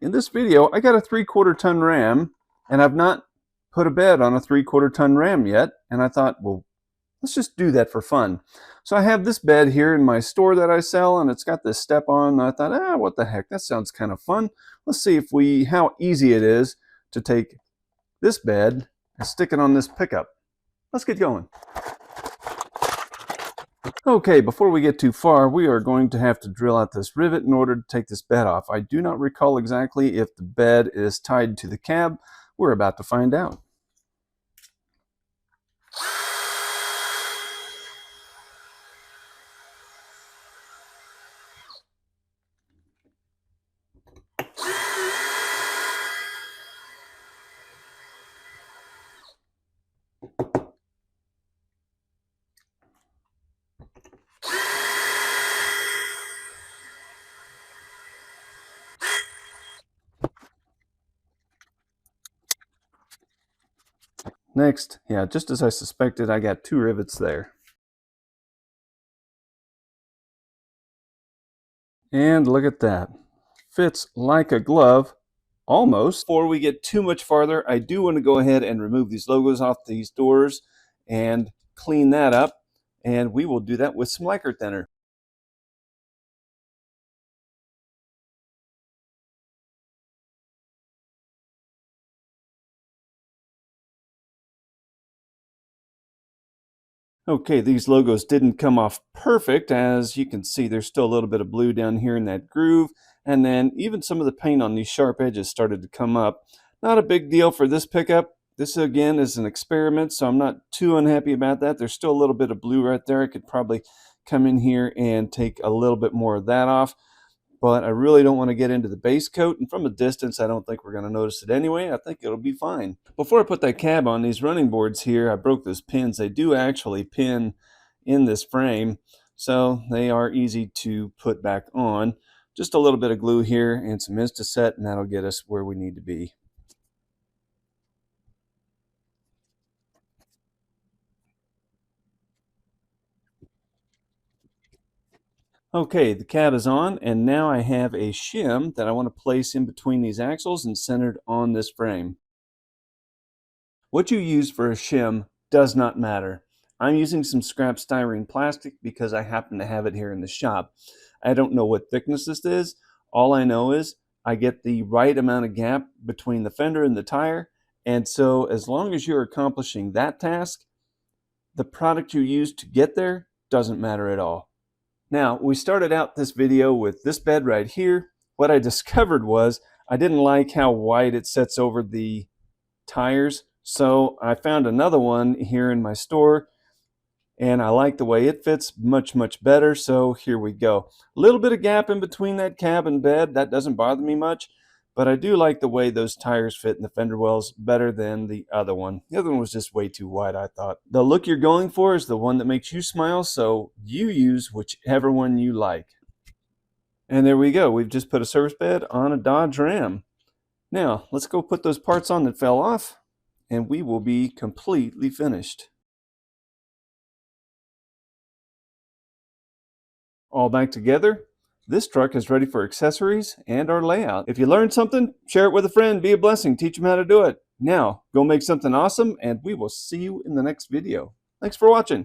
in this video, I got a 3/4 ton ram, and I've not put a bed on a 3/4 ton ram yet. And I thought, well, let's just do that for fun. So I have this bed here in my store that I sell, and it's got this step on. And I thought, what the heck? That sounds kind of fun. Let's see how easy it is to take this bed and stick it on this pickup. Let's get going. Okay, before we get too far, we are going to have to drill out this rivet in order to take this bed off. I do not recall exactly if the bed is tied to the cab. We're about to find out. Next, yeah, just as I suspected, I got 2 rivets there. And look at that. Fits like a glove, almost. Before we get too much farther, I do want to go ahead and remove these logos off these doors and clean that up. And we will do that with some lacquer thinner. Okay, these logos didn't come off perfect. As you can see, there's still a little bit of blue down here in that groove. And then even some of the paint on these sharp edges started to come up. Not a big deal for this pickup. This, again, is an experiment, so I'm not too unhappy about that. There's still a little bit of blue right there. I could probably come in here and take a little bit more of that off. But I really don't want to get into the base coat, and from a distance I don't think we're going to notice it anyway. I think it'll be fine. Before I put that cab on, these running boards here, I broke those pins. They do actually pin in this frame, so they are easy to put back on. Just a little bit of glue here and some Insta-Set, and that'll get us where we need to be. Okay, the cab is on, and now I have a shim that I want to place in between these axles and centered on this frame. What you use for a shim does not matter. I'm using some scrap styrene plastic because I happen to have it here in the shop. I don't know what thickness this is. All I know is I get the right amount of gap between the fender and the tire, and so as long as you're accomplishing that task, the product you use to get there doesn't matter at all. Now, we started out this video with this bed right here. What I discovered was I didn't like how wide it sets over the tires, so I found another one here in my store, and I like the way it fits much better, so here we go. A little bit of gap in between that cab and bed, that doesn't bother me much, but I do like the way those tires fit in the fender wells better than the other one. The other one was just way too wide, I thought. The look you're going for is the one that makes you smile, so you use whichever one you like. And there we go. We've just put a service bed on a Dodge Ram. Now, let's go put those parts on that fell off, and we will be completely finished. All back together, this truck is ready for accessories and our layout. If you learned something, share it with a friend, be a blessing, teach them how to do it. Now, go make something awesome, and we will see you in the next video. Thanks for watching.